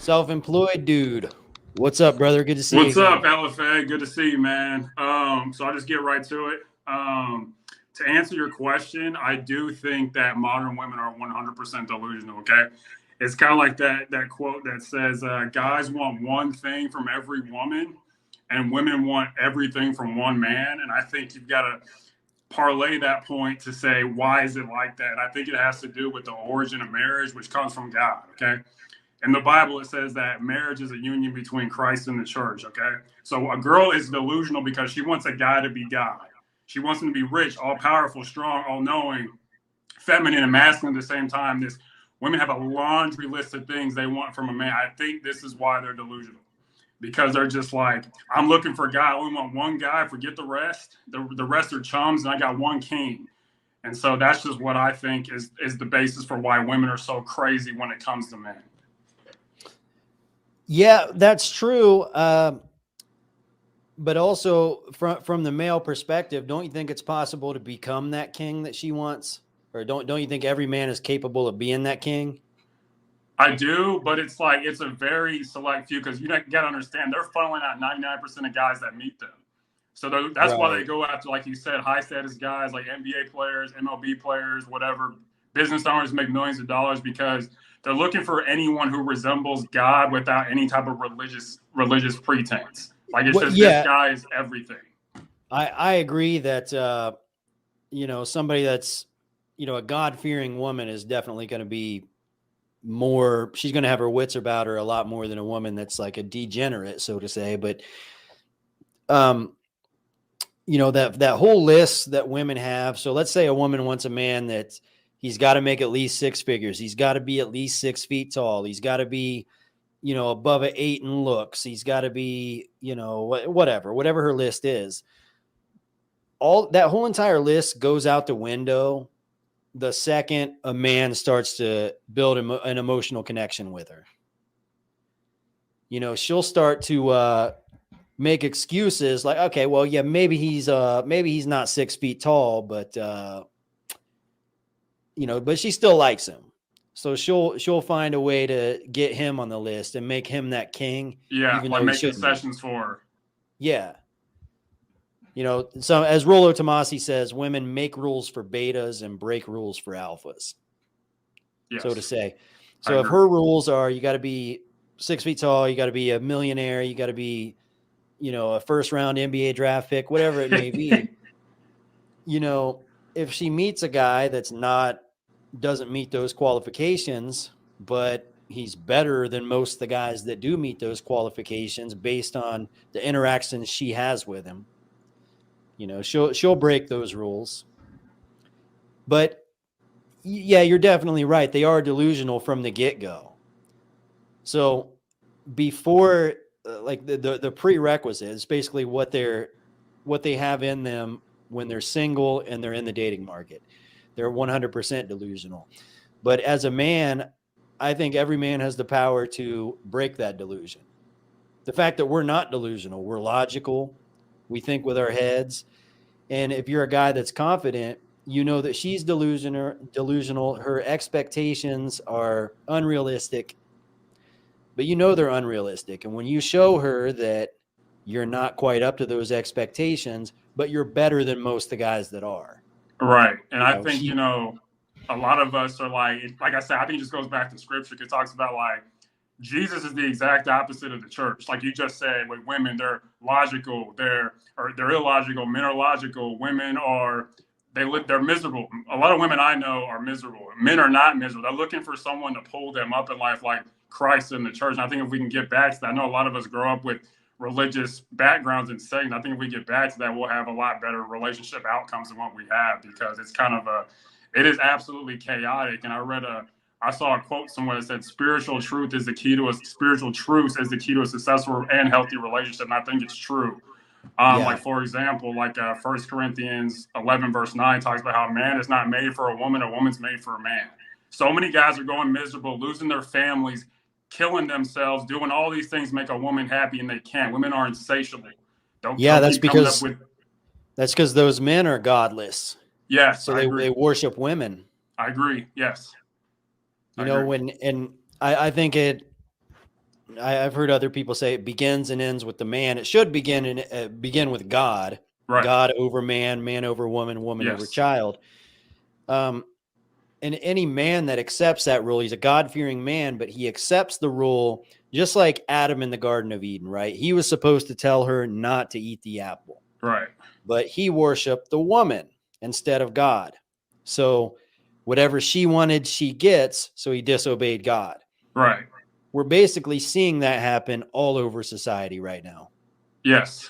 Self-employed dude. What's up, brother? Good to see you What's up, again. LFA? Good to see you, man. So I'll just get right to it. To answer your question, I do think that modern women are 100% delusional. Okay, it's kind of like that quote that says, "Guys want one thing from every woman, and women want everything from one man." And I think you've got to parlay that point to say, why is it like that? And I think it has to do with the origin of marriage, which comes from God. Okay, in the Bible, it says that marriage is a union between Christ and the church. Okay. So a girl is delusional because she wants a guy to be God. She wants him to be rich, all powerful, strong, all knowing, feminine, and masculine at the same time. This women have a laundry list of things they want from a man. I think this is why they're delusional. Because they're just like, I'm looking for a guy. I only want one guy. Forget the rest. The rest are chums, and I got one king. And so that's just what I think is the basis for why women are so crazy when it comes to men. Yeah, that's true. But also from the male perspective, don't you think it's possible to become that king that she wants? Or don't you think every man is capable of being that king? I do, but it's like it's a very select few because you got to understand they're funneling out 99% of guys that meet them. So that's why they Right. go after, like you said, high status guys like NBA players, MLB players, whatever. Business owners make millions of dollars because they're looking for anyone who resembles God without any type of religious pretense. Like it's Well, just this yeah, guy is everything. I agree that somebody that's a God-fearing woman is definitely going to be more. She's going to have her wits about her a lot more than a woman that's like a degenerate, so to say. But um, that whole list that women have. So let's say a woman wants a man that he's got to make at least six figures. He's got to be at least 6 feet tall. He's got to be, above an 8 in looks. He's got to be, whatever her list is. All that whole entire list goes out the window the second a man starts to build an emotional connection with her. She'll start to make excuses like, okay, well, yeah, maybe he's not 6 feet tall, but but she still likes him. So she'll find a way to get him on the list and make him that king, Yeah, even like though he make shouldn't be. concessions for her. Yeah. So as Rollo Tomasi says, women make rules for betas and break rules for alphas, so to Yes, say. I So if agree. her rules are you got to be 6 feet tall, you got to be a millionaire, you got to be, a first round NBA draft pick, whatever it may be, if she meets a guy doesn't meet those qualifications, but he's better than most of the guys that do meet those qualifications based on the interactions she has with him, she'll break those rules. But yeah, you're definitely right. They are delusional from the get-go. So before like the prerequisite is basically what they have in them when they're single and they're in the dating market. They're 100% delusional. But as a man, I think every man has the power to break that delusion. The fact that we're not delusional, we're logical, we think with our heads. And if you're a guy that's confident, you know that she's delusional, her expectations are unrealistic, but they're unrealistic. And when you show her that you're not quite up to those expectations, but you're better than most of the guys that are, Right. And I think, she a lot of us are like I said, I think it just goes back to scripture. It talks about like Jesus is the exact opposite of the church. Like you just said, with women, they're logical, they're illogical. Men are logical. Women are they're miserable. A lot of women I know are miserable. Men are not miserable. They're looking for someone to pull them up in life, like Christ in the church. And I think if we can get back to that, I know a lot of us grow up with religious backgrounds and settings. I think if we get back to that, we'll have a lot better relationship outcomes than what we have because it's kind of it is absolutely chaotic. And I saw a quote somewhere that said spiritual truth is the key to a successful and healthy relationship. And I think it's true. Like yeah. for example, like 1 Corinthians 11 verse 9 talks about how a man is not made for a woman's made for a man. So many guys are going miserable, losing their families, killing themselves, doing all these things to make a woman happy, and they can't. Women are insatiable. Yeah, They'll keep coming up with. that's because those men are godless. Yes, So I agree. they worship women. I agree. Yes, I agree. When and I think I've heard other people say it begins and ends with the man. It should begin with God, Right. God over man, man over woman, woman over Yes. child. And any man that accepts that rule, he's a God-fearing man, but he accepts the rule just like Adam in the Garden of Eden, right? He was supposed to tell her not to eat the apple, Right. but he worshiped the woman instead of God. So whatever she wanted, she gets. So he disobeyed God. Right. We're basically seeing that happen all over society right now. Yes.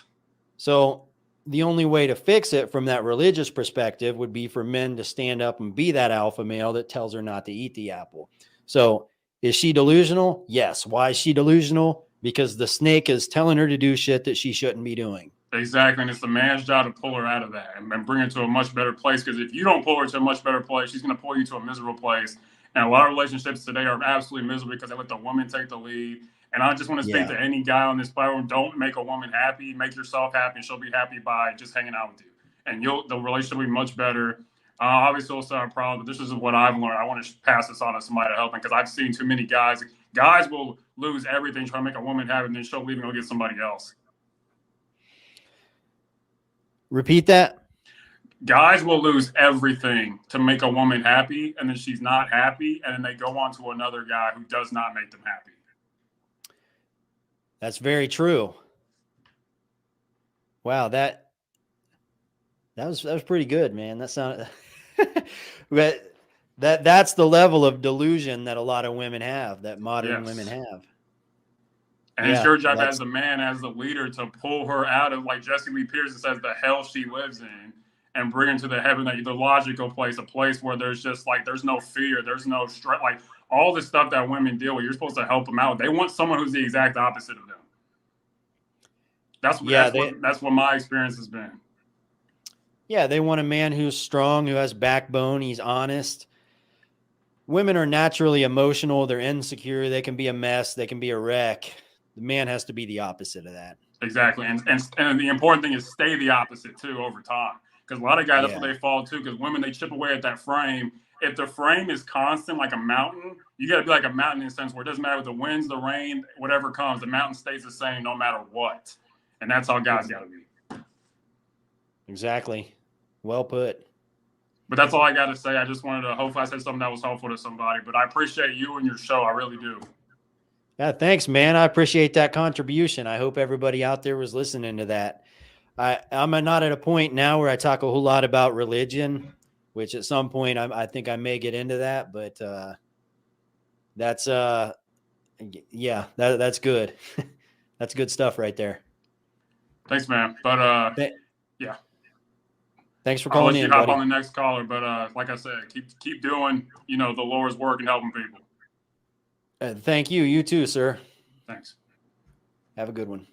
So the only way to fix it from that religious perspective would be for men to stand up and be that alpha male that tells her not to eat the apple. So is she delusional? Yes. Why is she delusional? Because the snake is telling her to do shit that she shouldn't be doing. Exactly. And it's the man's job to pull her out of that and bring her to a much better place. Because if you don't pull her to a much better place, she's going to pull you to a miserable place. And a lot of relationships today are absolutely miserable because they let the woman take the lead. And I just want to speak to any guy on this platform: don't make a woman happy. Make yourself happy, and she'll be happy by just hanging out with you. And the relationship will be much better. Obviously, also a problem, but this is what I've learned. I want to pass this on to somebody to help, because I've seen too many guys. Guys will lose everything trying to make a woman happy, and then she'll leave and go get somebody else. Repeat that. Guys will lose everything to make a woman happy, and then she's not happy, and then they go on to another guy who does not make them happy. That's very true. Wow, that was pretty good, man. That sounded but that's the level of delusion that a lot of women have, that modern women have. And it's your job as a man, as the leader, to pull her out of, like Jesse Lee Pearson says, the hell she lives in, and bring her to the heaven, the logical place, a place where there's just like, there's no fear, there's no stress, like all the stuff that women deal with. You're supposed to help them out. They want someone who's the exact opposite of them. That's what my experience has been. Yeah, they want a man who's strong, who has backbone, he's honest. Women are naturally emotional, they're insecure, they can be a mess, they can be a wreck. The man has to be the opposite of that. Exactly. And the important thing is stay the opposite too over time. Because a lot of guys, that's what they fall to. Because women, they chip away at that frame. If the frame is constant, like a mountain, you got to be like a mountain in a sense where it doesn't matter what the winds, the rain, whatever comes, the mountain stays the same no matter what. And that's how guys got to be. Exactly. Well put. But that's all I got to say. I just wanted to, hopefully I said something that was helpful to somebody. But I appreciate you and your show. I really do. Yeah, thanks, man. I appreciate that contribution. I hope everybody out there was listening to that. I'm not at a point now where I talk a whole lot about religion, which at some point I think I may get into that, but that's that's good. That's good stuff right there. Thanks, man. But yeah. Thanks for calling in, buddy. I'll let you buddy. hop on the next caller, but like I said, keep doing, the Lord's work and helping people. Thank you. You too, sir. Thanks. Have a good one.